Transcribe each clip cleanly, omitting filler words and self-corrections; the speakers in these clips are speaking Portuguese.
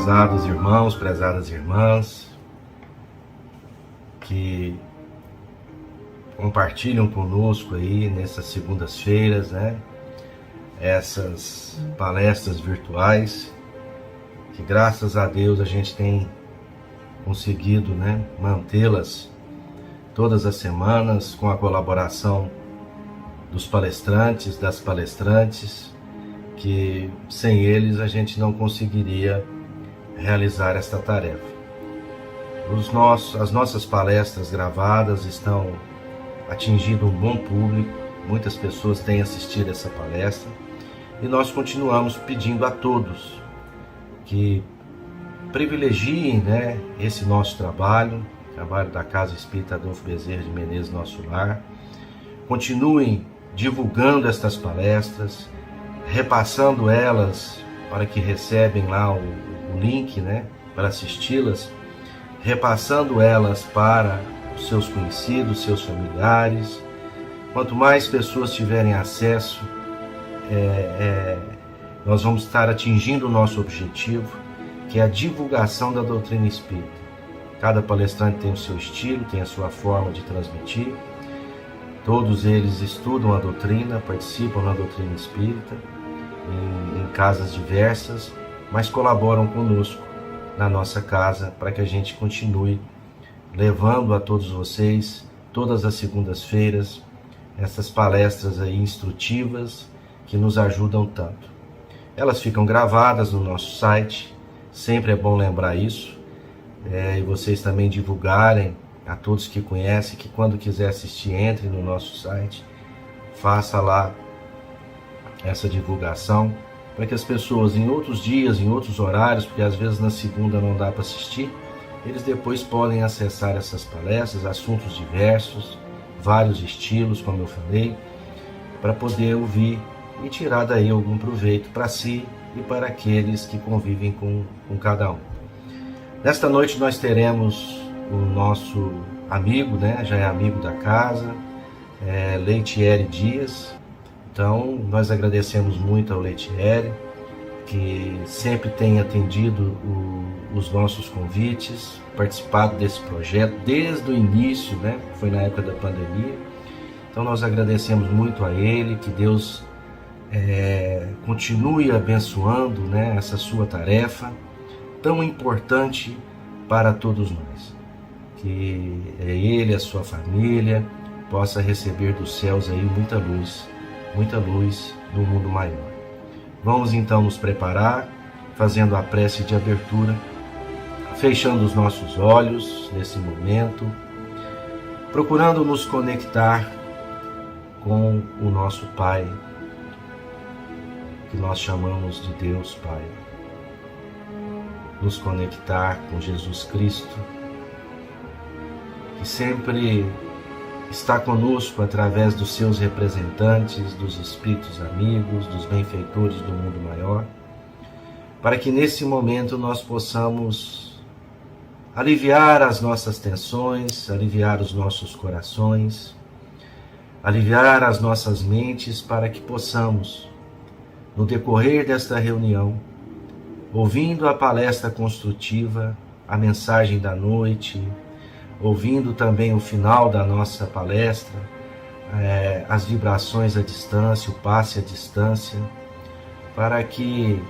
Prezados irmãos, prezadas irmãs, que compartilham conosco aí nessas segundas-feiras, né? Essas palestras virtuais, que graças a Deus a gente tem conseguido, né, mantê-las todas as semanas com a colaboração dos palestrantes, das palestrantes, que sem eles a gente não conseguiria realizar esta tarefa. As nossas palestras gravadas estão atingindo um bom público, muitas pessoas têm assistido essa palestra e nós continuamos pedindo a todos que privilegiem, né, esse nosso trabalho da Casa Espírita Adolfo Bezerra de Menezes Nosso Lar, continuem divulgando estas palestras, repassando elas para que recebem lá o link, né, para assisti-las, repassando elas para os seus conhecidos, seus familiares. Quanto mais pessoas tiverem acesso, nós vamos estar atingindo o nosso objetivo, que é a divulgação da doutrina espírita. Cada palestrante tem o seu estilo, tem a sua forma de transmitir. Todos eles estudam a doutrina, participam da doutrina espírita, em casas diversas, mas colaboram conosco na nossa casa para que a gente continue levando a todos vocês, todas as segundas-feiras, essas palestras aí instrutivas que nos ajudam tanto. Elas ficam gravadas no nosso site, sempre é bom lembrar isso, e vocês também divulgarem a todos que conhecem, que quando quiser assistir, entre no nosso site, faça lá essa divulgação, para que as pessoas em outros dias, em outros horários, porque às vezes na segunda não dá para assistir, eles depois podem acessar essas palestras, assuntos diversos, vários estilos, como eu falei, para poder ouvir e tirar daí algum proveito para si e para aqueles que convivem com cada um. Nesta noite nós teremos o nosso amigo, né, já é amigo da casa, Leitieri Dias. Então nós agradecemos muito ao Leitieri, que sempre tem atendido os nossos convites, participado desse projeto desde o início, né, foi na época da pandemia. Então nós agradecemos muito a ele, que Deus continue abençoando, né, essa sua tarefa tão importante para todos nós. Que ele, a sua família, possa receber dos céus aí muita luz do mundo maior. Vamos então nos preparar, fazendo a prece de abertura, fechando os nossos olhos nesse momento, procurando nos conectar com o nosso Pai, que nós chamamos de Deus Pai. Nos conectar com Jesus Cristo, que sempre está conosco através dos seus representantes, dos espíritos amigos, dos benfeitores do mundo maior, para que nesse momento nós possamos aliviar as nossas tensões, aliviar os nossos corações, aliviar as nossas mentes, para que possamos, no decorrer desta reunião, ouvindo a palestra construtiva, a mensagem da noite, ouvindo também o final da nossa palestra, as vibrações à distância, o passe à distância, para que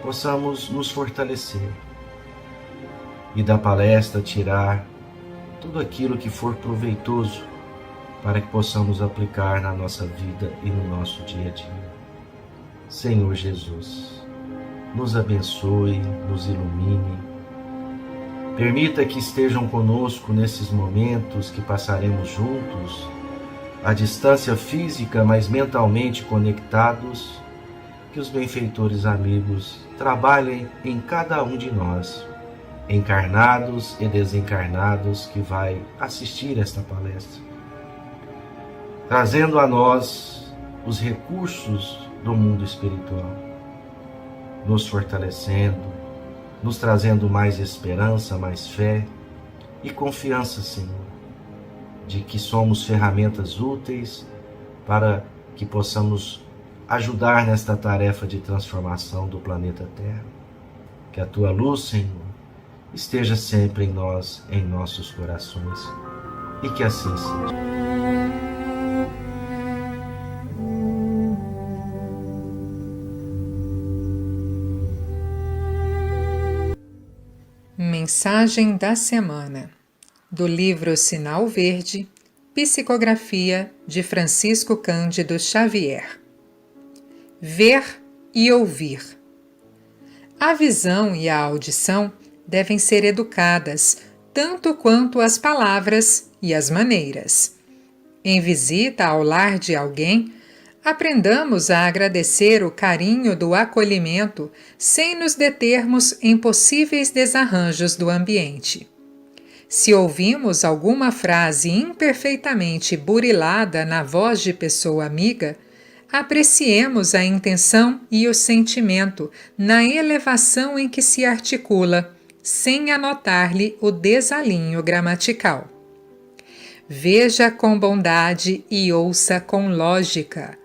possamos nos fortalecer e da palestra tirar tudo aquilo que for proveitoso para que possamos aplicar na nossa vida e no nosso dia a dia. Senhor Jesus, nos abençoe, nos ilumine, permita que estejam conosco nesses momentos que passaremos juntos, à distância física, mas mentalmente conectados, que os benfeitores amigos trabalhem em cada um de nós, encarnados e desencarnados, que vai assistir esta palestra, trazendo a nós os recursos do mundo espiritual, nos fortalecendo, nos trazendo mais esperança, mais fé e confiança, Senhor, de que somos ferramentas úteis para que possamos ajudar nesta tarefa de transformação do planeta Terra. Que a tua luz, Senhor, esteja sempre em nós, em nossos corações, e que assim seja. Mensagem da semana, do livro Sinal Verde, psicografia de Francisco Cândido Xavier. Ver e ouvir. A visão e a audição devem ser educadas, tanto quanto as palavras e as maneiras. Em visita ao lar de alguém, aprendamos a agradecer o carinho do acolhimento sem nos determos em possíveis desarranjos do ambiente. Se ouvimos alguma frase imperfeitamente burilada na voz de pessoa amiga, apreciemos a intenção e o sentimento na elevação em que se articula, sem anotar-lhe o desalinho gramatical. Veja com bondade e ouça com lógica.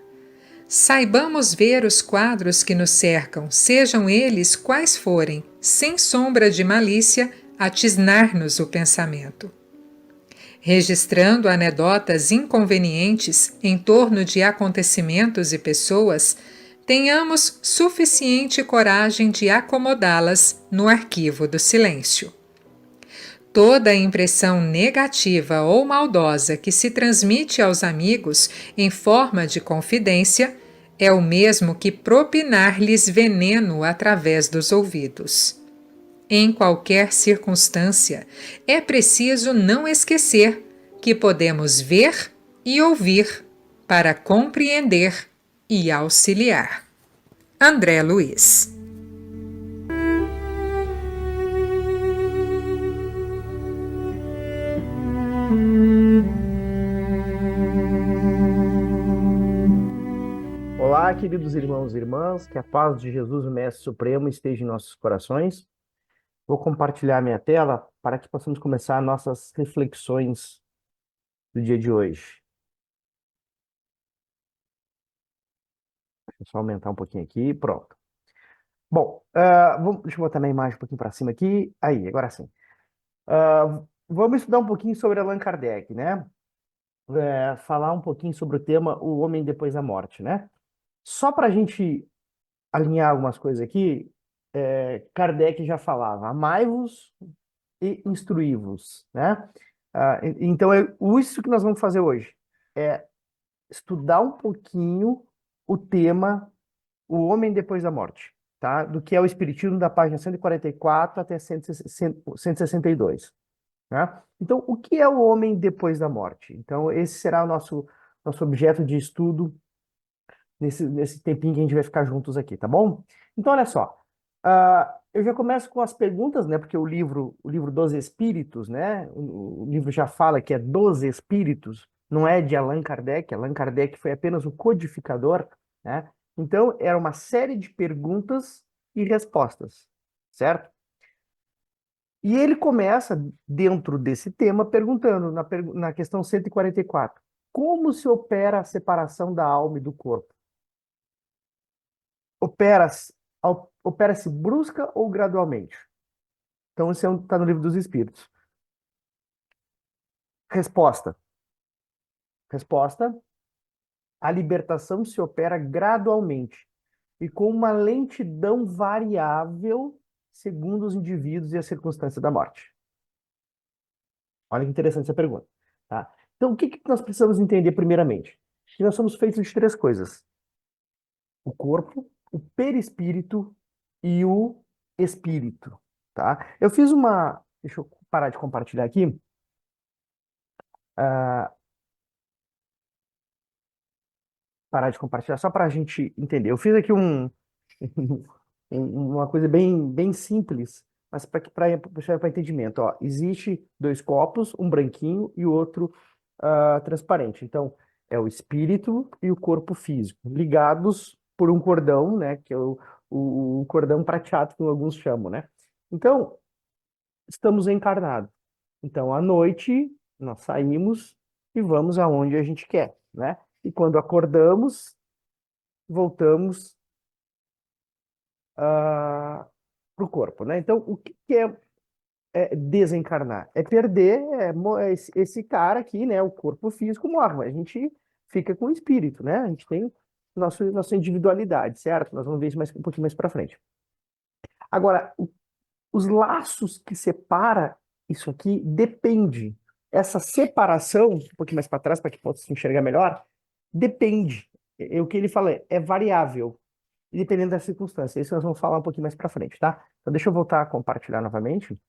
Saibamos ver os quadros que nos cercam, sejam eles quais forem, sem sombra de malícia, a tisnar-nos o pensamento. Registrando anedotas inconvenientes em torno de acontecimentos e pessoas, tenhamos suficiente coragem de acomodá-las no arquivo do silêncio. Toda impressão negativa ou maldosa que se transmite aos amigos em forma de confidência é o mesmo que propinar-lhes veneno através dos ouvidos. Em qualquer circunstância, é preciso não esquecer que podemos ver e ouvir para compreender e auxiliar. André Luiz. Olá, queridos irmãos e irmãs, que a paz de Jesus, o Mestre Supremo, esteja em nossos corações. Vou compartilhar minha tela para que possamos começar nossas reflexões do dia de hoje. Deixa eu só aumentar um pouquinho aqui, pronto. Bom, deixa eu botar minha imagem um pouquinho para cima aqui. Aí, agora sim. Vamos estudar um pouquinho sobre Allan Kardec, né? Falar um pouquinho sobre o tema O Homem Depois da Morte, né? Só para a gente alinhar algumas coisas aqui, Kardec já falava, amai-vos e instruí-vos, né? Então, isso que nós vamos fazer hoje é estudar um pouquinho o tema O Homem Depois da Morte, tá? Do que é o Espiritismo, da página 144 até 162, né? Então, o que é o homem depois da morte? Então, esse será o nosso objeto de estudo nesse tempinho que a gente vai ficar juntos aqui, tá bom? Então, olha só. Eu já começo com as perguntas, né? Porque o livro dos Espíritos, né? O livro já fala que é dos Espíritos, não é de Allan Kardec. Allan Kardec foi apenas o codificador, né? Então, era uma série de perguntas e respostas, certo? E ele começa, dentro desse tema, perguntando, na questão 144, como se opera a separação da alma e do corpo? Opera-se brusca ou gradualmente? Então, isso está no Livro dos Espíritos. Resposta. A libertação se opera gradualmente e com uma lentidão variável segundo os indivíduos e as circunstâncias da morte. Olha que interessante essa pergunta, tá? Então, o que nós precisamos entender primeiramente? Que nós somos feitos de três coisas: o corpo, o perispírito e o espírito, tá? Eu fiz uma... Deixa eu parar de compartilhar aqui. Parar de compartilhar só para a gente entender. Eu fiz aqui uma coisa bem simples, mas para entendimento. Ó, existe dois copos, um branquinho e o outro transparente. Então, é o espírito e o corpo físico, ligados por um cordão, né? Que é o cordão prateado, que alguns chamam, né? Então, estamos encarnados. Então, à noite, nós saímos e vamos aonde a gente quer, né? E quando acordamos, voltamos para o corpo, né? Então, o que que é desencarnar? É perder esse cara aqui, né? O corpo físico morre, mas a gente fica com o espírito, né? A gente tem nossa individualidade, certo? Nós vamos ver isso um pouquinho mais para frente. Agora, os laços que separa isso aqui depende. Essa separação, um pouquinho mais para trás, para que possa se enxergar melhor, depende. O que ele fala é variável, dependendo da circunstância. Isso nós vamos falar um pouquinho mais para frente, tá? Então, deixa eu voltar a compartilhar novamente.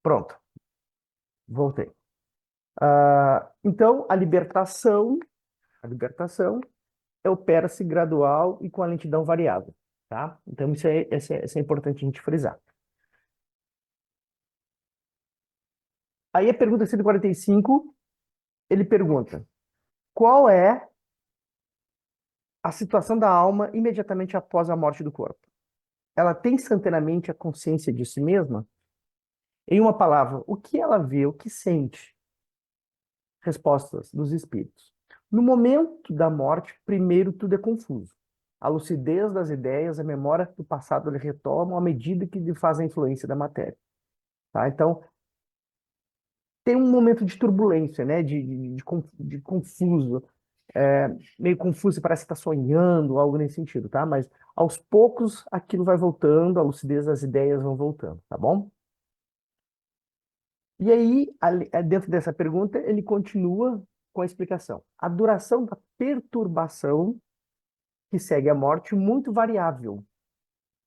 Pronto, voltei. Então, a libertação opera-se gradual e com a lentidão variável, tá? Então, isso é importante a gente frisar. Aí a pergunta 145, ele pergunta: qual é a situação da alma imediatamente após a morte do corpo? Ela tem instantaneamente a consciência de si mesma? Em uma palavra, o que ela vê, o que sente? Respostas dos espíritos. No momento da morte, primeiro tudo é confuso. A lucidez das ideias, a memória do passado ele retomam à medida que lhe faz a influência da matéria. Tá? Então, tem um momento de turbulência, né? De confuso. Meio confuso, parece que está sonhando, algo nesse sentido, tá? Mas aos poucos aquilo vai voltando, a lucidez das ideias vão voltando, tá bom? E aí, dentro dessa pergunta, ele continua com a explicação. A duração da perturbação que segue a morte muito variável.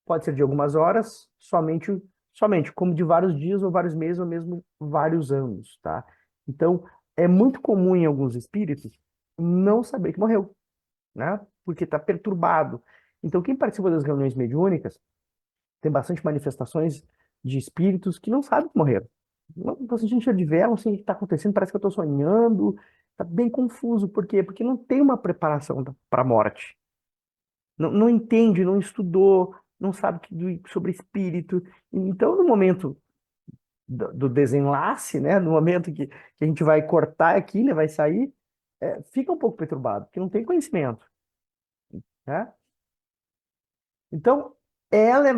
Pode ser de algumas horas, somente, como de vários dias ou vários meses ou mesmo vários anos, tá? Então, é muito comum em alguns espíritos não saber que morreu, né? Porque está perturbado. Então, quem participa das reuniões mediúnicas tem bastante manifestações de espíritos que não sabem que morreram. Não estou sentindo cheiro de vela, não sei o que está acontecendo, parece que eu estou sonhando. Está bem confuso. Por quê? Porque não tem uma preparação para a morte. Não entende, não estudou, não sabe sobre espírito. Então, no momento do desenlace, né, no momento que a gente vai cortar aqui, né, vai sair, fica um pouco perturbado, porque não tem conhecimento, né? Então, ela é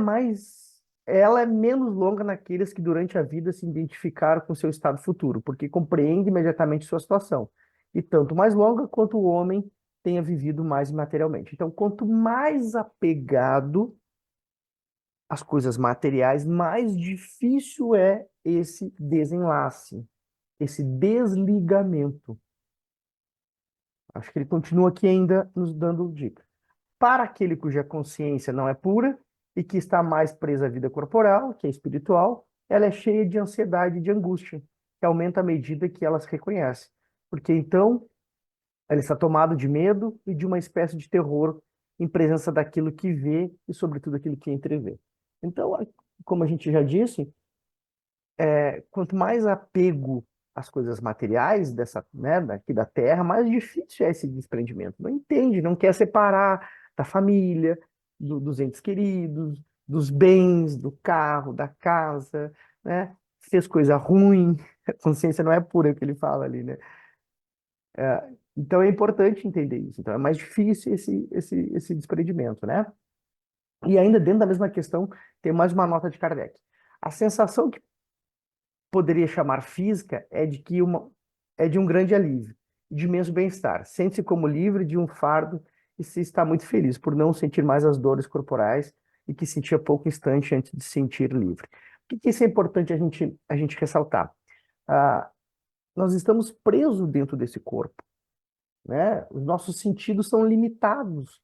menos longa naqueles que durante a vida se identificaram com seu estado futuro, porque compreende imediatamente sua situação. E tanto mais longa quanto o homem tenha vivido mais materialmente. Então, quanto mais apegado às coisas materiais, mais difícil é esse desenlace, esse desligamento. Acho que ele continua aqui ainda nos dando dica. Para aquele cuja consciência não é pura e que está mais presa à vida corporal, que é espiritual, ela é cheia de ansiedade e de angústia, que aumenta à medida que ela se reconhece. Porque então ela está tomada de medo e de uma espécie de terror em presença daquilo que vê e, sobretudo, aquilo que entrevê. Então, como a gente já disse, quanto mais apego às coisas materiais né, daqui da Terra, mais difícil é esse desprendimento. Não entende, não quer separar da família, dos entes queridos, dos bens, do carro, da casa, né? Fez coisa ruim, a consciência não é pura, é o que ele fala ali, né? Então é importante entender isso. Então é mais difícil esse desprendimento, né? E ainda dentro da mesma questão, tem mais uma nota de Kardec. A sensação que poderia chamar física é de um grande alívio, de imenso bem-estar. Sente-se como livre de um fardo e se está muito feliz por não sentir mais as dores corporais e que sentia pouco instante antes de se sentir livre. Por que isso é importante a gente ressaltar? Ah, nós estamos presos dentro desse corpo, né? Os nossos sentidos são limitados,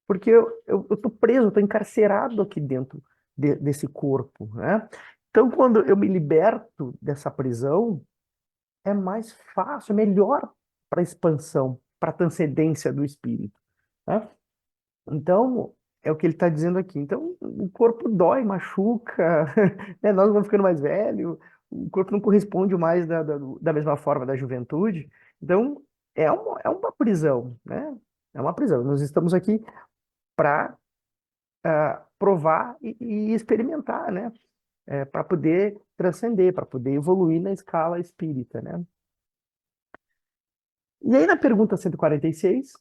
porque eu estou preso, estou encarcerado aqui dentro desse corpo, né? Então, quando eu me liberto dessa prisão, é mais fácil, é melhor para a expansão, para a transcendência do espírito, né? Então, é o que ele está dizendo aqui. Então, o corpo dói, machuca, né? Nós vamos ficando mais velhos, o corpo não corresponde mais da mesma forma da juventude. Então, é uma prisão, né? É uma prisão. Nós estamos aqui para provar e experimentar, né? Para poder transcender, para poder evoluir na escala espírita, né? E aí na pergunta 146,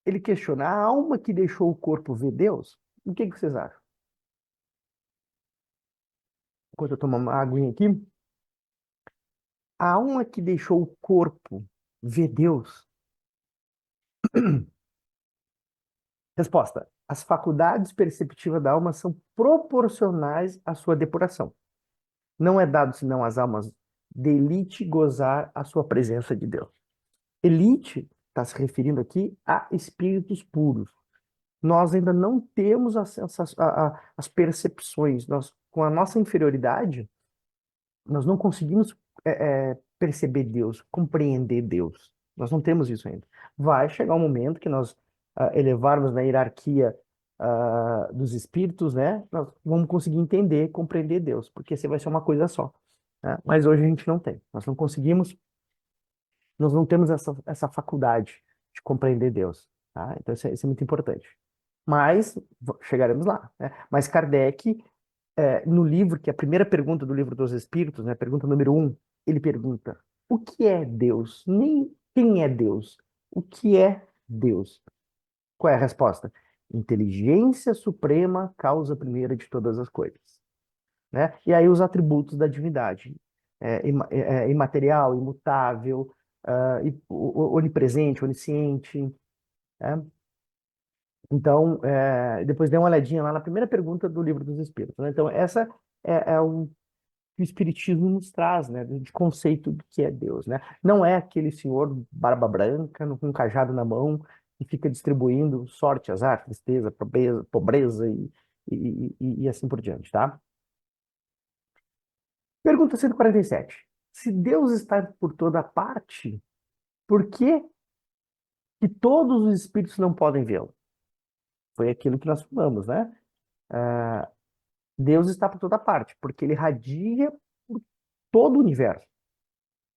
ele questiona, a alma que deixou o corpo vê Deus? O que vocês acham? Enquanto eu tomo uma aguinha aqui. A alma que deixou o corpo vê Deus? Resposta. As faculdades perceptivas da alma são proporcionais à sua depuração. Não é dado senão às almas de elite gozar a sua presença de Deus. Elite está se referindo aqui a espíritos puros. Nós ainda não temos as percepções. Nós, com a nossa inferioridade, nós não conseguimos perceber Deus, compreender Deus. Nós não temos isso ainda. Vai chegar um momento que nós elevarmos na hierarquia dos espíritos, né? Nós vamos conseguir entender, compreender Deus, porque você vai ser uma coisa só, né? Mas hoje a gente não tem. Nós não conseguimos, nós não temos essa faculdade de compreender Deus, tá? Então isso é muito importante. Mas chegaremos lá, né? Mas Kardec no livro, que é a primeira pergunta do Livro dos Espíritos, né, pergunta número 1, ele pergunta: o que é Deus? Nem quem é Deus. O que é Deus? Qual é a resposta? Inteligência suprema, causa primeira de todas as coisas. Né? E aí os atributos da divindade. Imaterial, imutável, onipresente, onisciente. Né? Então, depois dê uma olhadinha lá na primeira pergunta do Livro dos Espíritos. Né? Então, essa é o que o Espiritismo nos traz, né? De conceito do que é Deus, né? Não é aquele senhor barba branca, com um cajado na mão, que fica distribuindo sorte, azar, tristeza, pobreza e assim por diante, tá? Pergunta 147. Se Deus está por toda parte, por que todos os espíritos não podem vê-lo? Foi aquilo que nós falamos, né? Deus está por toda parte, porque ele radia por todo o universo.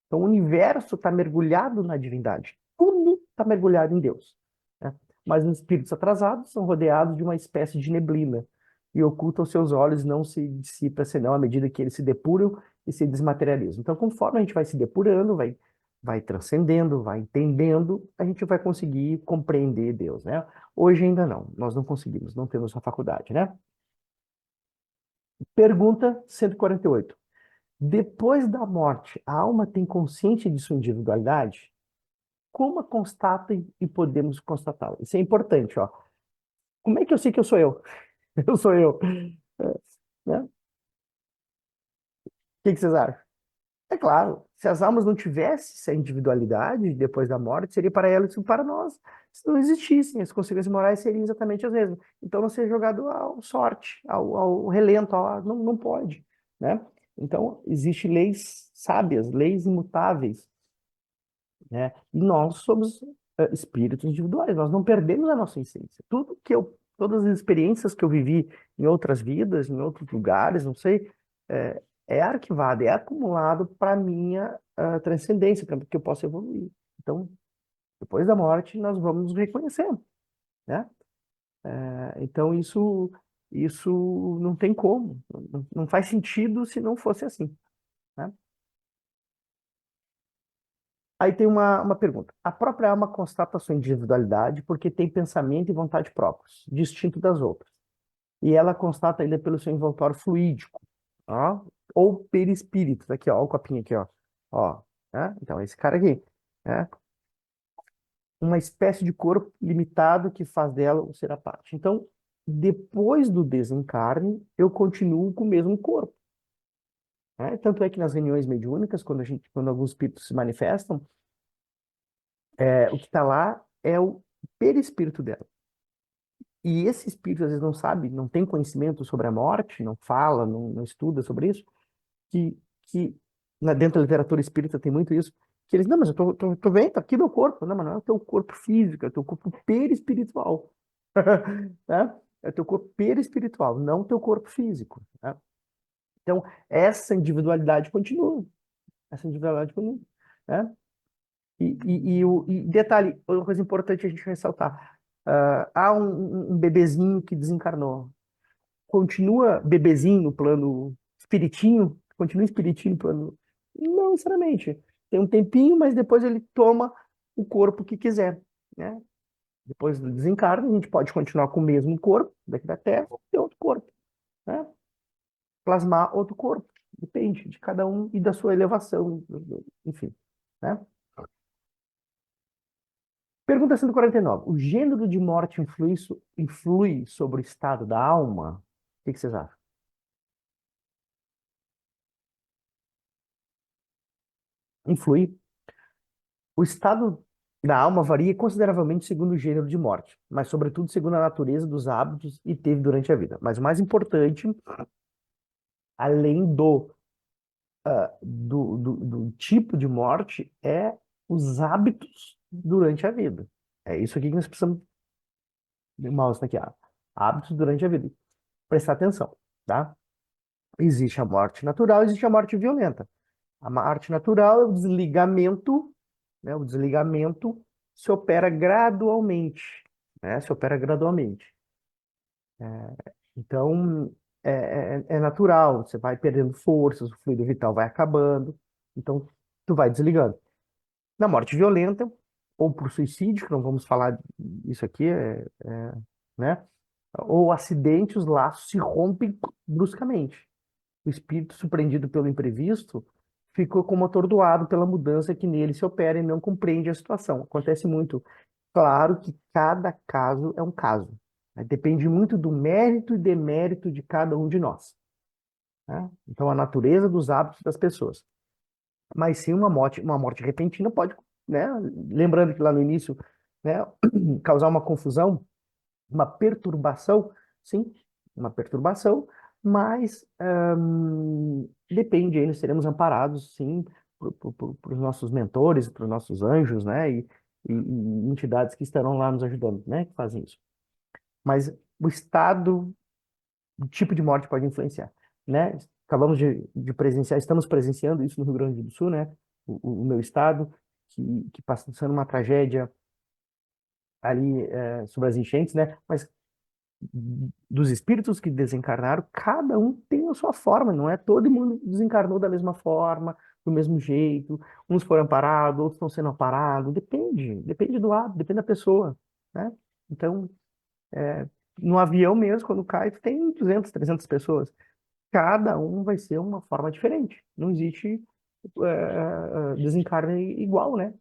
Então, o universo está mergulhado na divindade. Tudo está mergulhado em Deus. Né? Mas os espíritos atrasados são rodeados de uma espécie de neblina e ocultam seus olhos, não se dissipa senão à medida que eles se depuram e se desmaterializam. Então, conforme a gente vai se depurando, vai transcendendo, vai entendendo, a gente vai conseguir compreender Deus, né? Hoje ainda não, nós não conseguimos, não temos essa faculdade, né? Pergunta 148. Depois da morte, a alma tem consciência de sua individualidade? Como a constata e podemos constatá-la? Isso é importante, ó. Como é que eu sei que eu sou eu? Eu sou eu. Né? O que vocês acham? É claro, se as almas não tivessem essa individualidade depois da morte, seria para elas e para nós. Se não existissem, as consequências morais seriam exatamente as mesmas. Então, não ser jogado ao sorte, ao relento, não pode, né? Então, existem leis sábias, leis imutáveis, né? E nós somos espíritos individuais, nós não perdemos a nossa essência. Todas as experiências que eu vivi em outras vidas, em outros lugares, não sei, arquivado, é acumulado para minha transcendência, para que eu possa evoluir. Então, depois da morte, nós vamos nos reconhecer, né? Então, isso não tem como, não faz sentido se não fosse assim, né? Aí tem uma pergunta. A própria alma constata sua individualidade porque tem pensamento e vontade próprios, distinto das outras. E ela constata ainda pelo seu envoltório fluídico, ó, ou perispírito. Tá aqui, ó, o copinho aqui, ó. Ó, né? Então, esse cara aqui, né? Uma espécie de corpo limitado que faz dela um ser à parte. Então, depois do desencarne, eu continuo com o mesmo corpo. Né? Tanto é que nas reuniões mediúnicas, quando alguns espíritos se manifestam, o que está lá é o perispírito dela. E esse espírito às vezes não sabe, não tem conhecimento sobre a morte, não fala, não estuda sobre isso, que dentro da literatura espírita tem muito isso, que eles, não, mas eu tô vendo, tá aqui meu corpo. Não, mas não é o teu corpo físico, é o teu corpo perispiritual. Né? É o teu corpo perispiritual, não o teu corpo físico. Né? Então, essa individualidade continua. Essa individualidade continua. Né? E detalhe, uma coisa importante a gente ressaltar. Há um bebezinho que desencarnou. Continua bebezinho no plano espiritinho? Continua espiritinho no plano... Não necessariamente. Tem um tempinho, mas depois ele toma o corpo que quiser, né? Depois do desencarne, a gente pode continuar com o mesmo corpo daqui da Terra ou ter outro corpo, né? Plasmar outro corpo. Depende de cada um e da sua elevação, enfim, né? Pergunta 149. O gênero de morte influi sobre o estado da alma? O que vocês acham? Influi. O estado da alma varia consideravelmente segundo o gênero de morte, mas sobretudo segundo a natureza dos hábitos e teve durante a vida. Mas o mais importante, além do tipo de morte, é os hábitos durante a vida. É isso aqui que nós precisamos de mouse aqui, ó. Hábitos durante a vida. Prestar atenção, tá? Existe a morte natural, existe a morte violenta. A morte natural é o desligamento, né? O desligamento se opera gradualmente, né? Se opera gradualmente. Então, é natural, você vai perdendo forças, o fluido vital vai acabando, então tu vai desligando. Na morte violenta, ou por suicídio, que não vamos falar isso aqui, né? Ou acidente, os laços se rompem bruscamente. O espírito, surpreendido pelo imprevisto, ficou como atordoado pela mudança que nele se opera e não compreende a situação. Acontece muito. Claro que cada caso é um caso, né? Depende muito do mérito e demérito de cada um de nós, né? Então, a natureza dos hábitos das pessoas. Mas sim, uma morte repentina pode, né? Lembrando que lá no início, né, causar uma confusão, uma perturbação, sim, uma perturbação, mas depende, aí nós seremos amparados, sim, por os nossos mentores, por nossos anjos, né, e entidades que estarão lá nos ajudando, né, que fazem isso. Mas o estado, o tipo de morte pode influenciar, né? Acabamos de presenciar, estamos presenciando isso no Rio Grande do Sul, né, o meu estado, que passa sendo uma tragédia ali sobre as enchentes, né, mas dos espíritos que desencarnaram, cada um tem a sua forma, não é todo mundo desencarnou da mesma forma, do mesmo jeito, uns foram amparados, outros estão sendo amparados, depende do hábito, depende da pessoa, né? Então, no avião mesmo, quando cai, tem 200, 300 pessoas, cada um vai ser uma forma diferente, não existe desencarne igual, né?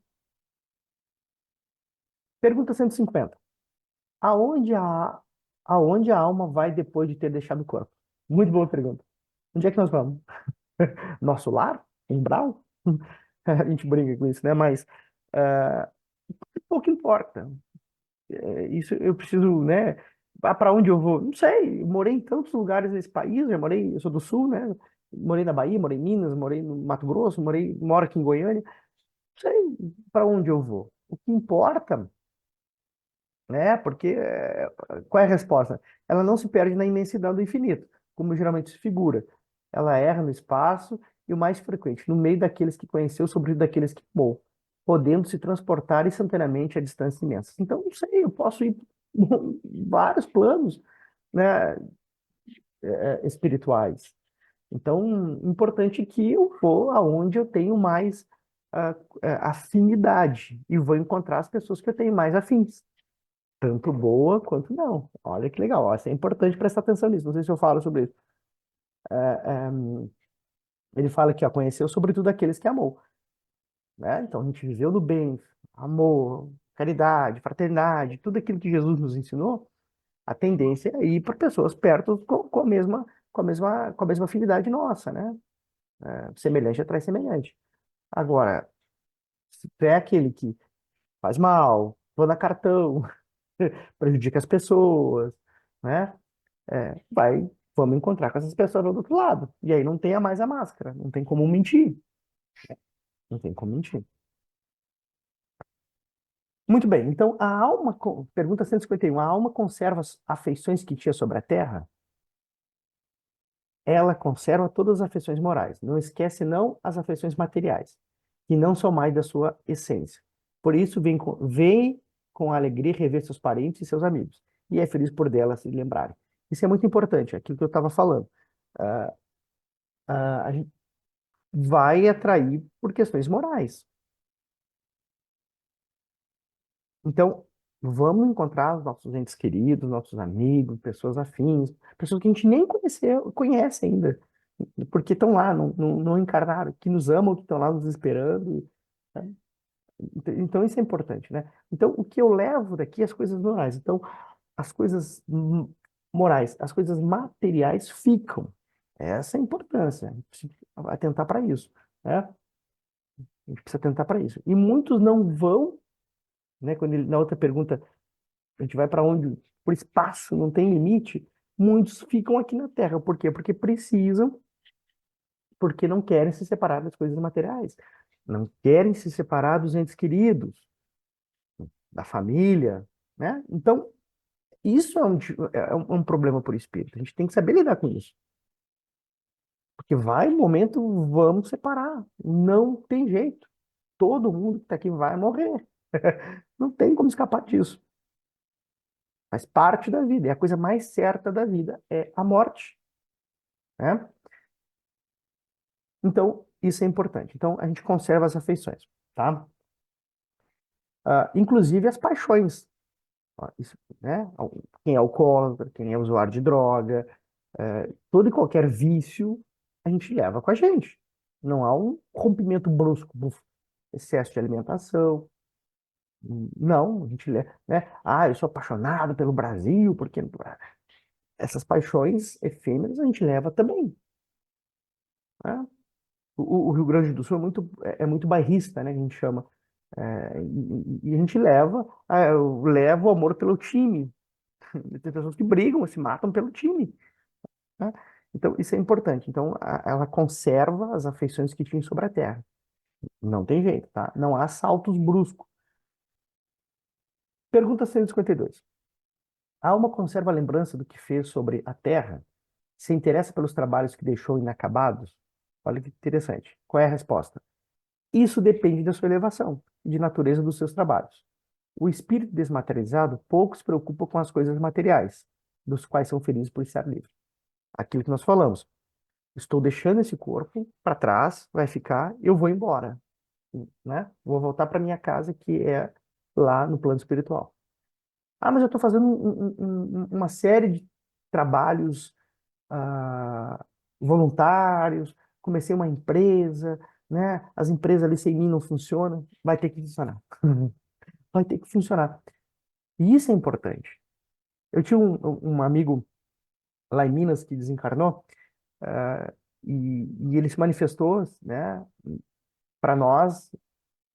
Pergunta 150. Aonde a, aonde a alma vai depois de ter deixado o corpo? Muito boa pergunta. Onde é que nós vamos? Nosso lar? Umbral? A gente brinca com isso, né? Mas pouco importa. Isso eu preciso, né? Para onde eu vou? Não sei. Eu morei em tantos lugares nesse país. Já morei, eu sou do Sul, né? Morei na Bahia, morei em Minas, morei no Mato Grosso, moro aqui em Goiânia. Não sei para onde eu vou. O que importa, né? Porque qual é a resposta? Ela não se perde na imensidão do infinito, como geralmente se figura. Ela erra no espaço e o mais frequente, no meio daqueles que conheceu, sobretudo daqueles que amou, podendo se transportar instantaneamente a distâncias imensas. Então, não sei, eu posso ir vários planos, né, espirituais. Então, importante que eu vou aonde eu tenho mais afinidade e vou encontrar as pessoas que eu tenho mais afins. Tanto boa quanto não. Olha que legal. Ó, isso é importante prestar atenção nisso. Não sei se eu falo sobre isso. Ele fala que ó, conheceu sobretudo aqueles que amou, né? Então a gente viveu no bem, amor, caridade, fraternidade, tudo aquilo que Jesus nos ensinou. A tendência é ir para pessoas perto com a mesma afinidade nossa, né? Semelhante atrai semelhante. Agora, se tu é aquele que faz mal, dona cartão, prejudica as pessoas, né? Vamos encontrar com essas pessoas do outro lado. E aí não tenha mais a máscara, não tem como mentir, não tem como mentir. Muito bem, então a alma, pergunta 151, a alma conserva as afeições que tinha sobre a terra? Ela conserva todas as afeições morais, não esquece não as afeições materiais, que não são mais da sua essência. Por isso vem com alegria rever seus parentes e seus amigos, e é feliz por delas se lembrarem. Isso é muito importante, é aquilo que eu estava falando. Ah, a gente vai atrair por questões morais. Então, Vamos encontrar os nossos entes queridos, nossos amigos, pessoas afins, pessoas que a gente nem conhece ainda, porque estão lá, não encarnaram, que nos amam, que estão lá nos esperando, né? Então, isso é importante, né? Então, o que eu levo daqui é as coisas morais. Então, as coisas morais, as coisas materiais ficam. Essa é a importância. A gente precisa atentar para isso, né? A gente precisa atentar para isso. E muitos não vão, né? Na outra pergunta, a gente vai para onde? Por espaço, não tem limite. Muitos ficam aqui na Terra. Por quê? Porque precisam, porque não querem se separar das coisas materiais. Não querem se separar dos entes queridos, da família, né? Então, isso é um problema por espírito. A gente tem que saber lidar com isso. Porque vai um momento, vamos separar. Não tem jeito. Todo mundo que está aqui vai morrer. Não tem como escapar disso. Faz parte da vida. É a coisa mais certa da vida, é a morte, né? Então, isso é importante. Então, a gente conserva as afeições, tá? Inclusive as paixões. Ó, isso, né? Quem é alcoólatra, quem é usuário de droga, todo e qualquer vício, a gente leva com a gente. Não há um rompimento brusco, buf, excesso de alimentação. Não, a gente leva, né? Ah, eu sou apaixonado pelo Brasil, porque essas paixões efêmeras a gente leva também, né? O Rio Grande do Sul é muito bairrista, né? Que a gente chama. E a gente eu levo o amor pelo time. Tem pessoas que brigam, se matam pelo time, né? Então, isso é importante. Então, ela conserva as afeições que tinha sobre a terra. Não tem jeito, tá? Não há saltos bruscos. Pergunta 152. A alma conserva a lembrança do que fez sobre a terra? Se interessa pelos trabalhos que deixou inacabados? Olha que interessante. Qual é a resposta? Isso depende da sua elevação e de natureza dos seus trabalhos. O espírito desmaterializado pouco se preocupa com as coisas materiais, dos quais são felizes por estar livre. Aquilo que nós falamos. Estou deixando esse corpo para trás, vai ficar, eu vou embora, né? Vou voltar para minha casa, que é lá no plano espiritual. Ah, mas eu estou fazendo uma série de trabalhos ah, voluntários, comecei uma empresa, né? As empresas ali sem mim não funcionam, vai ter que funcionar. Vai ter que funcionar. E isso é importante. Eu tinha um amigo lá em Minas que desencarnou, ah, e ele se manifestou, né, para nós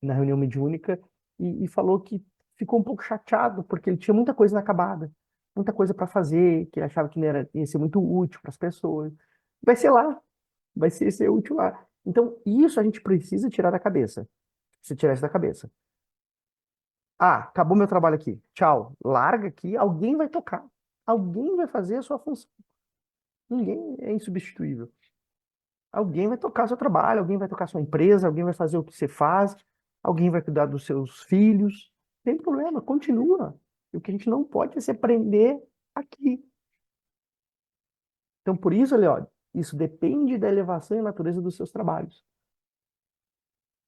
na reunião mediúnica e falou que ficou um pouco chateado porque ele tinha muita coisa inacabada, muita coisa para fazer, que ele achava que não era, ia ser muito útil para as pessoas. Vai ser lá, ser útil lá. Então, isso a gente precisa tirar da cabeça. Se tirar isso da cabeça. Ah, acabou meu trabalho aqui. Tchau. Larga aqui, alguém vai tocar. Alguém vai fazer a sua função. Ninguém é insubstituível. Alguém vai tocar seu trabalho, alguém vai tocar sua empresa, alguém vai fazer o que você faz, alguém vai cuidar dos seus filhos. Não tem problema, continua. E o que a gente não pode é se prender aqui. Então, por isso, Leó, isso depende da elevação e natureza dos seus trabalhos.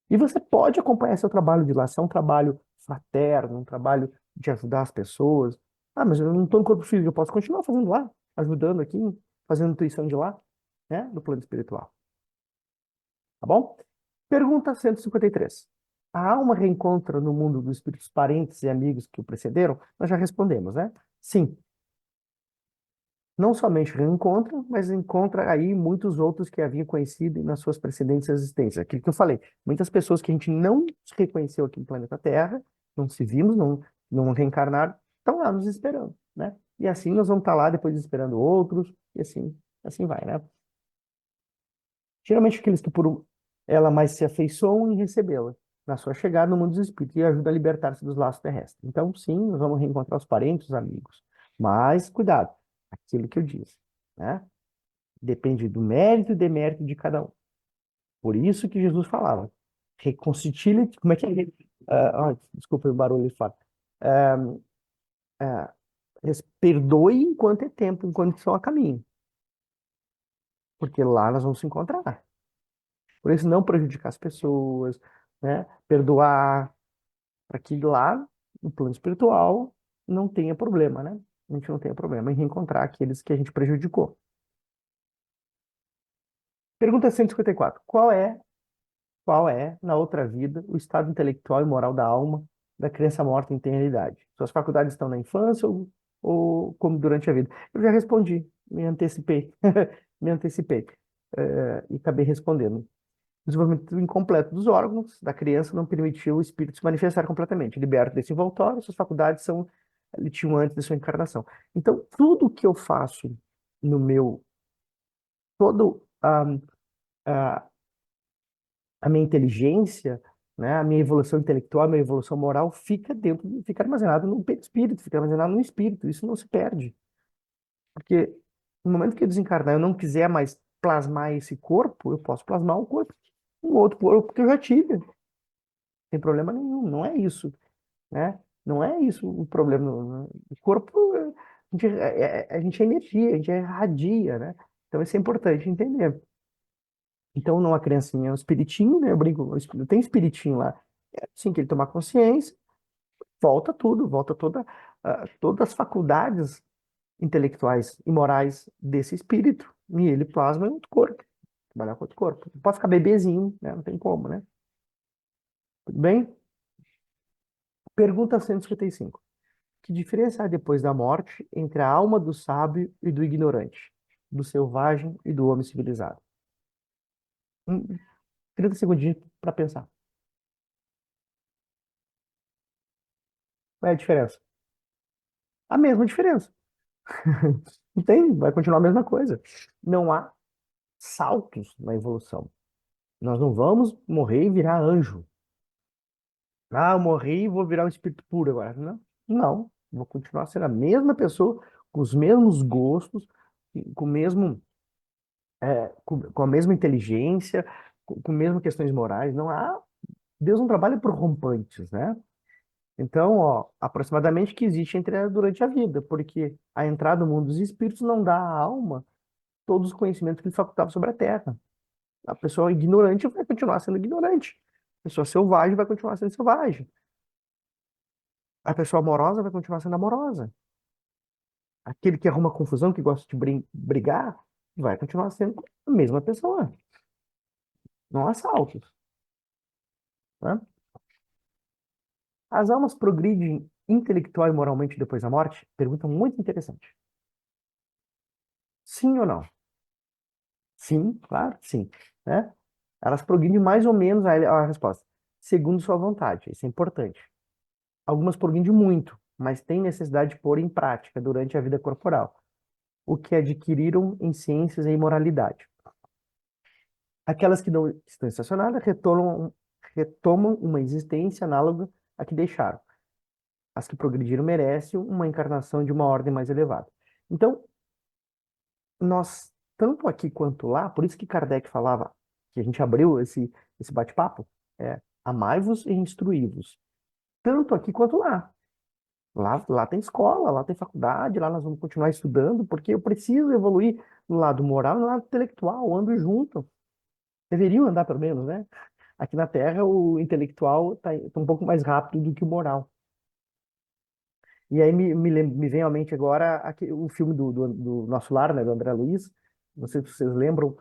E você pode acompanhar seu trabalho de lá, se é um trabalho fraterno, um trabalho de ajudar as pessoas. Ah, mas eu não estou no corpo físico, eu posso continuar fazendo lá, ajudando aqui, fazendo intuição de lá, né, no plano espiritual. Tá bom? Pergunta 153. A alma reencontra no mundo dos espíritos parentes e amigos que o precederam? Nós já respondemos, né? Sim. Não somente reencontra, mas encontra aí muitos outros que haviam conhecido nas suas precedentes existências. Aquilo que eu falei. Muitas pessoas que a gente não se reconheceu aqui no planeta Terra, não se vimos, não reencarnaram, estão lá nos esperando, né? E assim nós vamos estar lá depois esperando outros, e assim vai, né? Geralmente aqueles que por ela mais se afeiçoam em recebê-la na sua chegada no mundo dos espíritos e ajuda a libertar-se dos laços terrestres. Então, sim, nós vamos reencontrar os parentes, os amigos. Mas, cuidado, aquilo que eu disse, né? Depende do mérito e demérito de cada um. Por isso que Jesus falava, reconcilie, como é que é? Desculpa o barulho de fala. Ah, Perdoe enquanto é tempo, enquanto estão a caminho. Porque lá nós vamos se encontrar. Por isso, não prejudicar as pessoas, né? Perdoar, para que lá no plano espiritual não tenha problema, né? A gente não tenha problema em reencontrar aqueles que a gente prejudicou. Pergunta 154. Qual é, na outra vida, o estado intelectual e moral da alma da criança morta em tenra idade? Suas faculdades estão na infância ou como durante a vida? Eu já respondi, me antecipei, me antecipei, e acabei respondendo. O desenvolvimento incompleto dos órgãos da criança não permitiu o espírito se manifestar completamente. Liberto desse envoltório, suas faculdades ele tinha antes de sua encarnação. Então, tudo que eu faço no meu, todo a minha inteligência, né, a minha evolução intelectual, a minha evolução moral fica armazenado no espírito, fica armazenado no espírito. Isso não se perde. Porque no momento que eu desencarnar, eu não quiser mais plasmar esse corpo, eu posso plasmar um outro corpo que eu já tive. Não tem problema nenhum, não é isso, né? Não é isso o problema. O corpo, a gente é energia, a gente é radia, né? Então isso é importante entender. Então, numa criancinha, é um espiritinho, né? Eu brinco, tem espiritinho lá. Assim que ele tomar consciência, volta tudo, todas as faculdades intelectuais e morais desse espírito. E ele plasma em outro corpo, trabalhar com outro corpo. Pode ficar bebezinho, né? Não tem como, né? Tudo bem? Pergunta 155. Que diferença há depois da morte entre a alma do sábio e do ignorante, do selvagem e do homem civilizado? 30 segundinhos para pensar. Qual é a diferença? A mesma diferença. Não tem, vai continuar a mesma coisa. Não há saltos na evolução. Nós não vamos morrer e virar anjo. Ah, eu morri e vou virar um espírito puro agora. Não, não. Vou continuar sendo a mesma pessoa, com os mesmos gostos, com o mesmo, com a mesma inteligência, com mesmas questões morais. Não há. Deus não trabalha por rompantes, né? Então, ó, aproximadamente que existe durante a vida, porque a entrada no mundo dos espíritos não dá à alma todos os conhecimentos que lhe facultava sobre a Terra. A pessoa ignorante vai continuar sendo ignorante. A pessoa selvagem vai continuar sendo selvagem. A pessoa amorosa vai continuar sendo amorosa. Aquele que arruma confusão, que gosta de brigar, vai continuar sendo a mesma pessoa. Não há saltos, né? As almas progridem intelectual e moralmente depois da morte? Pergunta muito interessante. Sim ou não? Sim, claro, sim, né? Elas progridem mais ou menos a resposta, segundo sua vontade. Isso é importante. Algumas progridem muito, mas têm necessidade de pôr em prática durante a vida corporal o que adquiriram em ciências e em moralidade. Aquelas que não estão estacionadas retomam uma existência análoga à que deixaram. As que progrediram merecem uma encarnação de uma ordem mais elevada. Então, nós, tanto aqui quanto lá, por isso que Kardec falava, que a gente abriu esse bate-papo, amai-vos e instruí-vos. Tanto aqui quanto lá. Lá tem escola, lá tem faculdade, lá nós vamos continuar estudando, porque eu preciso evoluir no lado moral e no lado intelectual, ando junto. Deveriam andar pelo menos, né? Aqui na Terra, o intelectual tá um pouco mais rápido do que o moral. E aí me vem à mente agora o filme do Nosso Lar, né, do André Luiz. Não sei se vocês lembram,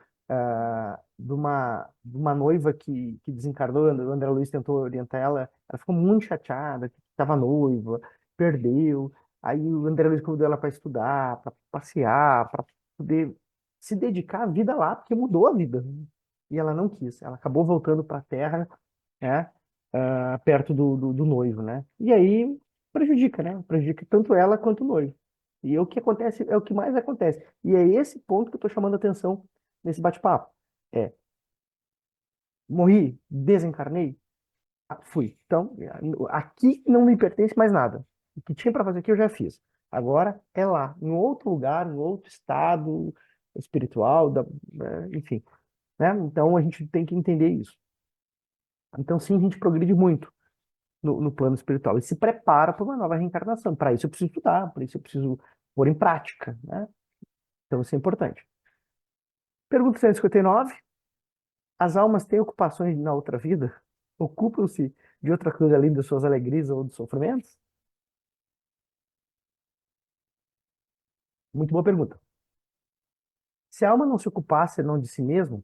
de uma noiva que desencarnou. O André Luiz tentou orientar ela. Ela ficou muito chateada, que estava noiva, perdeu. Aí o André Luiz convidou ela para estudar, para passear, para poder se dedicar à vida lá, porque mudou a vida. E ela não quis. Ela acabou voltando para a Terra, né, perto do noivo, né? E aí prejudica, né? Prejudica tanto ela quanto o noivo. E o que acontece é o que mais acontece. E é esse ponto que eu estou chamando a atenção nesse bate-papo. Morri, desencarnei, fui. Então, aqui não me pertence mais nada. O que tinha para fazer aqui eu já fiz. Agora é lá, em outro lugar, em outro estado espiritual, enfim, né? Então a gente tem que entender isso. Então, sim, a gente progride muito no plano espiritual e se prepara para uma nova reencarnação. Para isso eu preciso estudar, para isso eu preciso pôr em prática, né? Então isso é importante. Pergunta 159. As almas têm ocupações na outra vida? Ocupam-se de outra coisa além das suas alegrias ou dos sofrimentos? Muito boa pergunta. Se a alma não se ocupasse não de si mesma,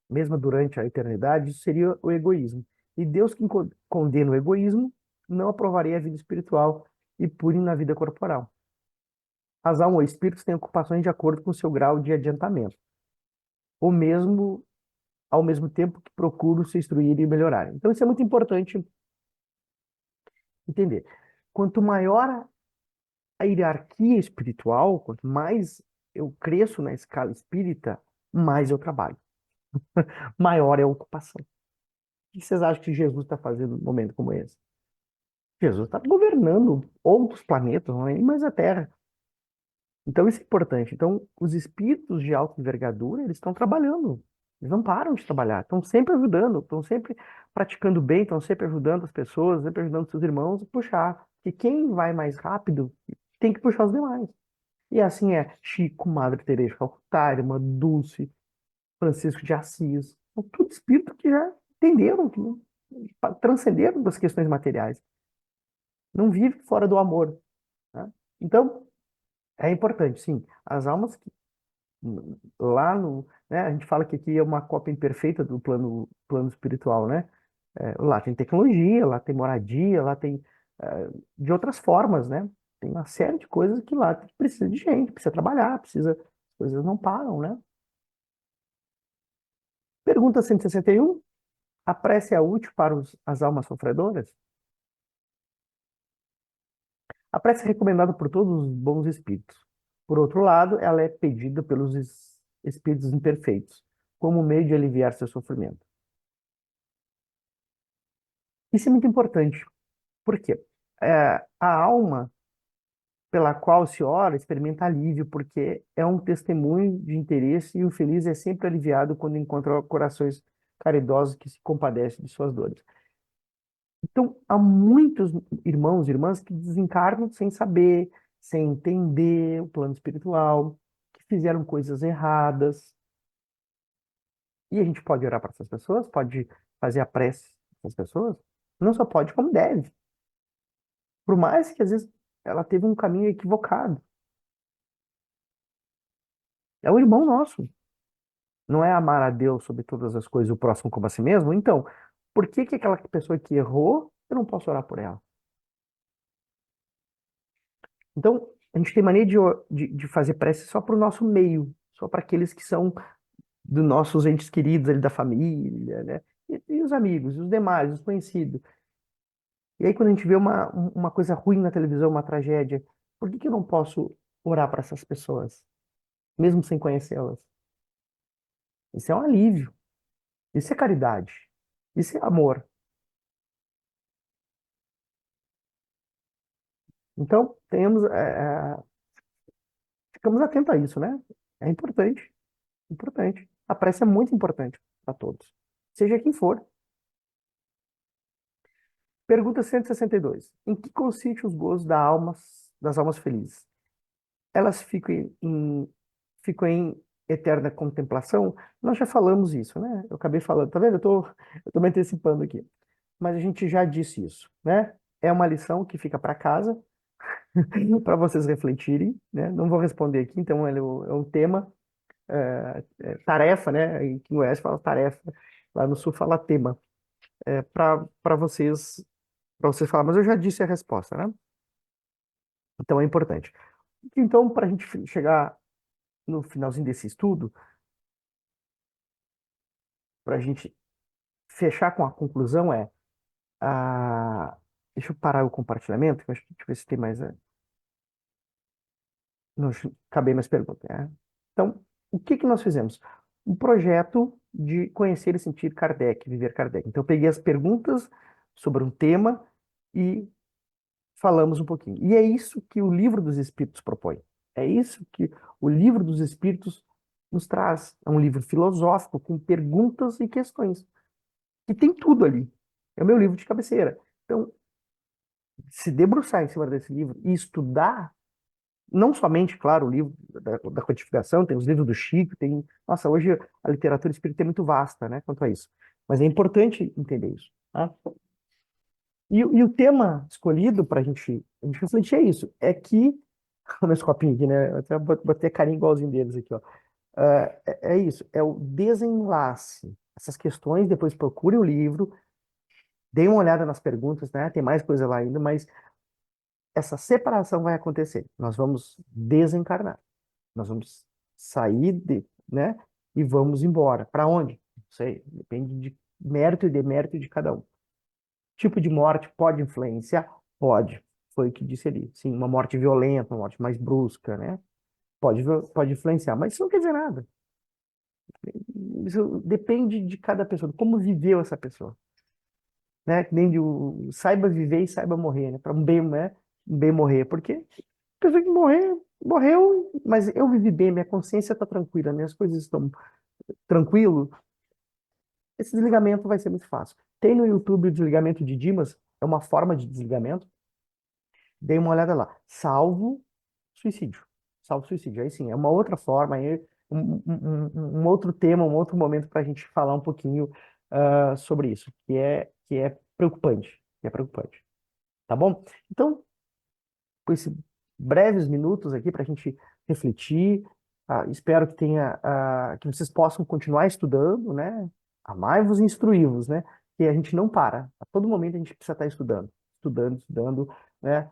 mesmo durante a eternidade, isso seria o egoísmo. E Deus que condena o egoísmo não aprovaria a vida espiritual e pune na vida corporal. As almas ou espíritos têm ocupações de acordo com o seu grau de adiantamento, ou mesmo ao mesmo tempo que procuram se instruir e melhorar. Então isso é muito importante entender. Quanto maior a hierarquia espiritual, quanto mais eu cresço na escala espírita, mais eu trabalho, maior é a ocupação. O que vocês acham que Jesus está fazendo num momento como esse? Jesus está governando outros planetas, não é nem mais a Terra. Então isso é importante. Então, os espíritos de alta envergadura, eles estão trabalhando. Eles não param de trabalhar. Estão sempre ajudando, estão sempre praticando bem, estão sempre ajudando as pessoas, sempre ajudando seus irmãos a puxar. E quem vai mais rápido tem que puxar os demais. E assim é Chico, Madre Teresa de Calcutá, Irmã Dulce, Francisco de Assis. São tudo espíritos que já entenderam, que transcenderam das questões materiais. Não vive fora do amor, né? Então, é importante, sim. As almas que lá no, né, a gente fala que aqui é uma cópia imperfeita do plano espiritual, né? Lá tem tecnologia, lá tem moradia, lá tem de outras formas, né? Tem uma série de coisas que lá precisa de gente, precisa trabalhar, precisa, as coisas não param, né? Pergunta 161. A prece é útil para as almas sofredoras? A prece é recomendada por todos os bons espíritos. Por outro lado, ela é pedida pelos espíritos imperfeitos, como meio de aliviar seu sofrimento. Isso é muito importante. Por quê? A alma pela qual se ora experimenta alívio, porque é um testemunho de interesse e o feliz é sempre aliviado quando encontra corações caridosos que se compadecem de suas dores. Então, há muitos irmãos e irmãs que desencarnam sem saber, sem entender o plano espiritual, que fizeram coisas erradas. E a gente pode orar para essas pessoas, pode fazer a prece para essas pessoas, não só pode, como deve. Por mais que às vezes ela teve um caminho equivocado. É o irmão nosso. Não é amar a Deus sobre todas as coisas e o próximo como a si mesmo? Então, por que que aquela pessoa que errou, eu não posso orar por ela? Então, a gente tem mania de fazer prece só para o nosso meio, só para aqueles que são dos nossos entes queridos ali da família, né? E os amigos, e os demais, os conhecidos. E aí, quando a gente vê uma coisa ruim na televisão, uma tragédia, por que que eu não posso orar para essas pessoas, mesmo sem conhecê-las? Isso é um alívio, isso é caridade, isso é amor. Então, ficamos atentos a isso, né? É importante, importante. A prece é muito importante para todos, seja quem for. Pergunta 162. Em que consiste os gozos das almas felizes? Elas ficam em eterna contemplação? Nós já falamos isso, né? Eu acabei falando, tá vendo? Eu tô me antecipando aqui. Mas a gente já disse isso, né? É uma lição que fica para casa, para vocês refletirem, né? Não vou responder aqui, então é um tema, tarefa, né? Em King West fala tarefa, lá no Sul fala tema, para vocês falar, mas eu já disse a resposta, né? Então é importante. Então, para a gente chegar no finalzinho desse estudo, para a gente fechar com a conclusão deixa eu parar o compartilhamento, que eu acho que deixa eu ver se tem mais. Não acabei mais perguntas, né? Então, o que que nós fizemos? Um projeto de conhecer e sentir Kardec, viver Kardec. Então, eu peguei as perguntas sobre um tema e falamos um pouquinho. E é isso que o Livro dos Espíritos propõe. É isso que o Livro dos Espíritos nos traz. É um livro filosófico com perguntas e questões. E tem tudo ali. É o meu livro de cabeceira. Então, se debruçar em cima desse livro e estudar, não somente, claro, o livro da codificação, tem os livros do Chico, tem. Nossa, hoje a literatura espírita é muito vasta, né, quanto a isso. Mas é importante entender isso, tá? E o tema escolhido para a gente refletir é isso: é que o meu copinho aqui, né? Eu até botei a carinha igualzinho deles aqui, ó. É isso, é o desenlace. Essas questões, depois procure o livro, dê uma olhada nas perguntas, né? Tem mais coisa lá ainda, mas essa separação vai acontecer. Nós vamos desencarnar. Nós vamos sair né? E vamos embora. Para onde? Não sei. Depende de mérito e demérito de cada um. Tipo de morte pode influenciar? Pode. Foi o que disse ali. Sim, uma morte violenta, uma morte mais brusca, né? Pode influenciar, mas isso não quer dizer nada. Isso depende de cada pessoa, de como viveu essa pessoa, né? Que nem de saiba viver e saiba morrer, né? Para um bem, né? Um bem morrer, porque a pessoa que morreu, mas eu vivi bem, minha consciência está tranquila, minhas coisas estão tranquilo. Esse desligamento vai ser muito fácil. Tem no YouTube o desligamento de Dimas, é uma forma de desligamento. Dei uma olhada lá. Salvo suicídio. Salvo suicídio. Aí sim, é uma outra forma, aí um outro tema, um outro momento para a gente falar um pouquinho sobre isso, que é preocupante. Que é preocupante. Tá bom? Então, com esses breves minutos aqui para a gente refletir, espero que que vocês possam continuar estudando, né? Amai-vos e instruí-vos, né? Que a gente não para. A todo momento a gente precisa estar estudando, né?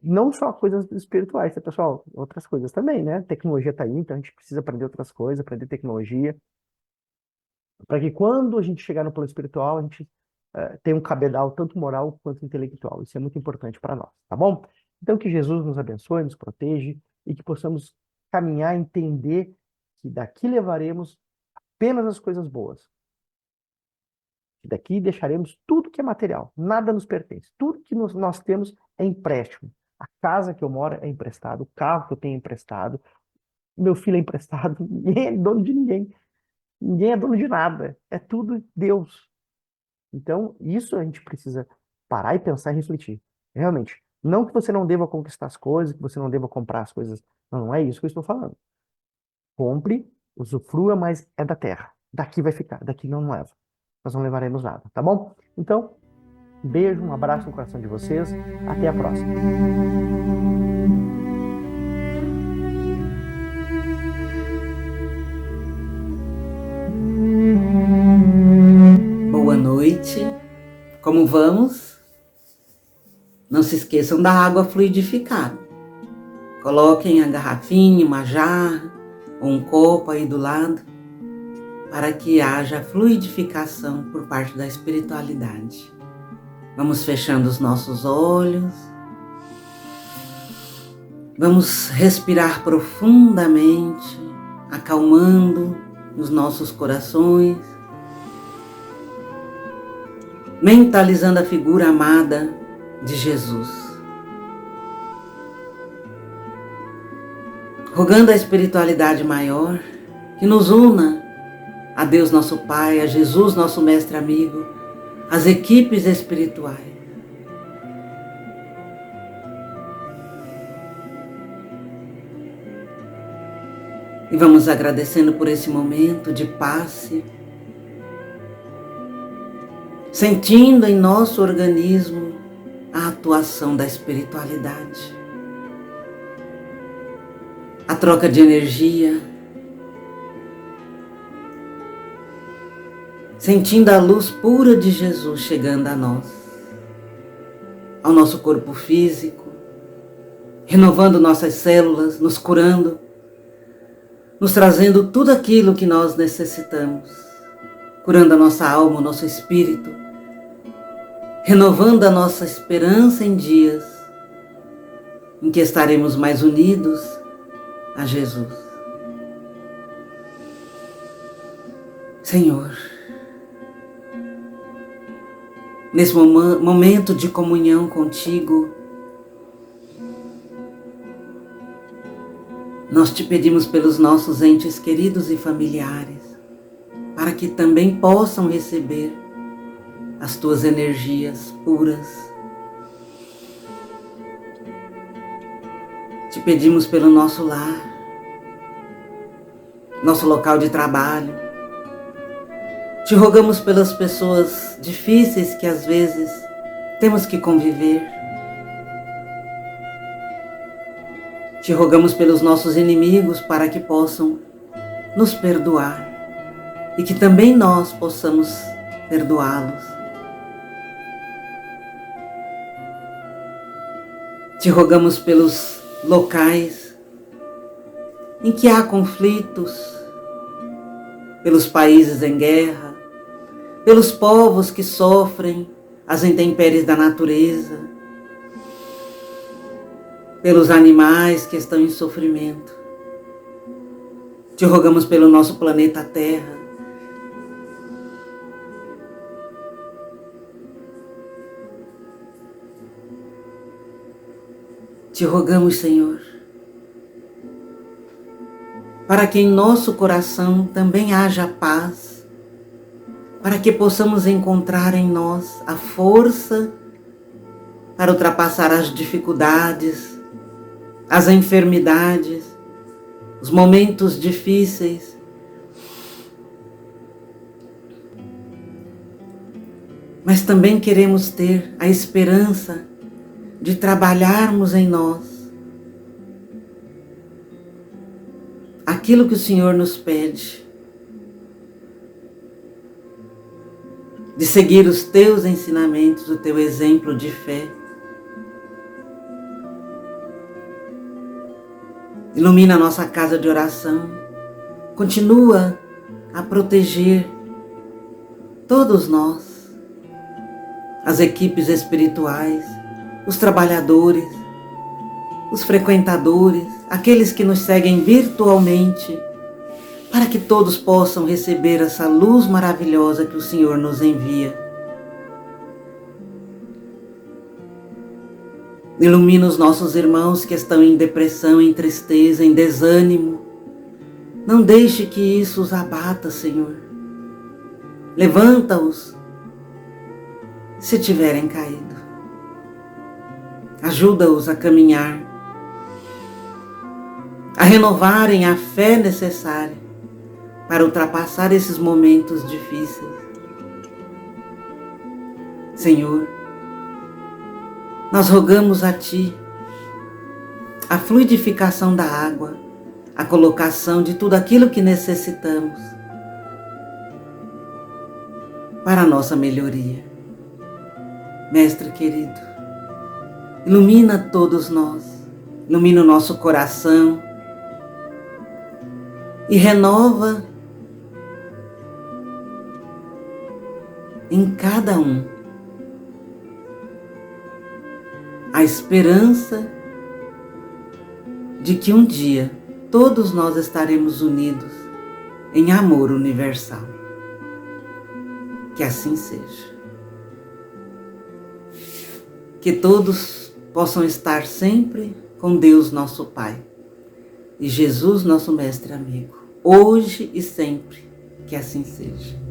Não só coisas espirituais, tá, pessoal? Outras coisas também, né? Tecnologia está aí, então a gente precisa aprender outras coisas, aprender tecnologia, para que quando a gente chegar no plano espiritual, a gente tenha um cabedal tanto moral quanto intelectual. Isso é muito importante para nós, tá bom? Então que Jesus nos abençoe, nos proteja e que possamos caminhar, entender que daqui levaremos apenas as coisas boas. E daqui deixaremos tudo que é material, nada nos pertence. Tudo que nós temos é empréstimo. A casa que eu moro é emprestado, o carro que eu tenho é emprestado, meu filho é emprestado, ninguém é dono de ninguém. Ninguém é dono de nada. É tudo Deus. Então, isso a gente precisa parar e pensar e refletir. Realmente, não que você não deva conquistar as coisas, que você não deva comprar as coisas. Não, não é isso que eu estou falando. Compre, usufrua, mas é da terra. Daqui vai ficar, daqui não leva. Nós não levaremos nada, tá bom? Então, um beijo, um abraço no coração de vocês. Até a próxima. Boa noite. Como vamos? Não se esqueçam da água fluidificada. Coloquem a garrafinha, uma jarra ou um copo aí do lado para que haja fluidificação por parte da espiritualidade. Vamos fechando os nossos olhos. Vamos respirar profundamente, acalmando os nossos corações, mentalizando a figura amada de Jesus. Rogando a espiritualidade maior que nos una a Deus nosso Pai, a Jesus nosso mestre amigo, as equipes espirituais. E vamos agradecendo por esse momento de passe, sentindo em nosso organismo a atuação da espiritualidade, a troca de energia, sentindo a luz pura de Jesus chegando a nós, ao nosso corpo físico, renovando nossas células, nos curando, nos trazendo tudo aquilo que nós necessitamos, curando a nossa alma, o nosso espírito, renovando a nossa esperança em dias em que estaremos mais unidos a Jesus. Senhor, nesse momento de comunhão contigo, nós te pedimos pelos nossos entes queridos e familiares, para que também possam receber as tuas energias puras. Te pedimos pelo nosso lar, nosso local de trabalho. Te rogamos pelas pessoas difíceis que às vezes temos que conviver. Te rogamos pelos nossos inimigos para que possam nos perdoar e que também nós possamos perdoá-los. Te rogamos pelos locais em que há conflitos, pelos países em guerra, pelos povos que sofrem as intempéries da natureza, pelos animais que estão em sofrimento. Te rogamos pelo nosso planeta Terra. Te rogamos, Senhor, para que em nosso coração também haja paz, para que possamos encontrar em nós a força para ultrapassar as dificuldades, as enfermidades, os momentos difíceis. Mas também queremos ter a esperança de trabalharmos em nós aquilo que o Senhor nos pede, de seguir os teus ensinamentos, o teu exemplo de fé. Ilumina a nossa casa de oração, continua a proteger todos nós, as equipes espirituais, os trabalhadores, os frequentadores, aqueles que nos seguem virtualmente, para que todos possam receber essa luz maravilhosa que o Senhor nos envia. Ilumina os nossos irmãos que estão em depressão, em tristeza, em desânimo. Não deixe que isso os abata, Senhor. Levanta-os se tiverem caído. Ajuda-os a caminhar, a renovarem a fé necessária para ultrapassar esses momentos difíceis. Senhor, nós rogamos a Ti a fluidificação da água, a colocação de tudo aquilo que necessitamos para a nossa melhoria. Mestre querido, ilumina todos nós, ilumina o nosso coração e renova em cada um a esperança de que um dia todos nós estaremos unidos em amor universal. Que assim seja. Que todos possam estar sempre com Deus nosso Pai e Jesus nosso Mestre amigo, hoje e sempre, que assim seja.